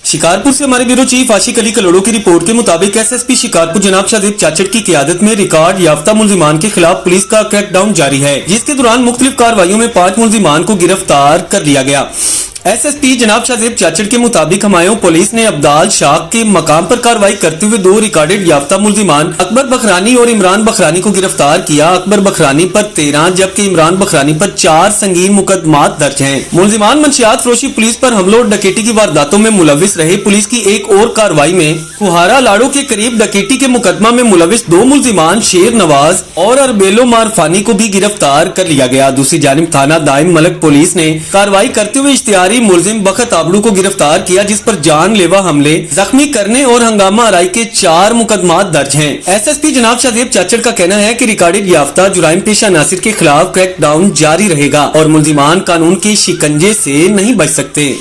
शिकारपुर से हमारे bureau chief आशिक अली कलोड़ो की रिपोर्ट के मुताबिक एसएसपी शिकारपुर जनाब शाहजेब चाचड़ की क़ियादत में रिकॉर्ड याफ्ता मुल्जिमान के खिलाफ पुलिस का क्रैकडाउन जारी है, जिसके दौरान मुख्तलिफ कार्रवाइयों में 5 मुल्जिमान को गिरफ्तार कर लिया गया। एसएसपी जनाब शाहजेब चाचड़ के मुताबिक हमायूं पुलिस ने अब्दाल शाह के मकाम पर कार्रवाई करते हुए 2 रिकॉर्डेड याफ्ता मुल्जिमान अकबर बखरानी और इमरान बखरानी को गिरफ्तार किया। अकबर बखरानी पर 13 जबकि इमरान बखरानी पर 4 संगीन मुकदमात दर्ज हैं। मुल्जिमान मंशियात फरोशी पुलिस पर हमलों और डकैती की वारदातों में मुलविस रहे। पुलिस की एक और कार्रवाई में फुहारा लाड़ो के करीब डकैती के मुकदमा में मुलविस 2 मुल्जिमान शेर नवाज और अरबेलो मारफानी को भी गिरफ्तार कर लिया गया। दूसरी जानिब थाना दाइम मलक पुलिस ने कार्रवाई करते हुए इश्तिहारी मुलजिम बखत आबड़ू को गिरफ्तार किया, जिस पर जानलेवा हमले, जख्मी करने और हंगामा आराई के 4 मुकदमात दर्ज हैं। एसएसपी जनाब शाहजेब चाचड़ का कहना है कि रिकॉर्डेड याफ्ता जुराइम पेशा नासिर के खिलाफ क्रैकडाउन जारी रहेगा और मुल्जिमान कानून के शिकंजे से नहीं बच सकते।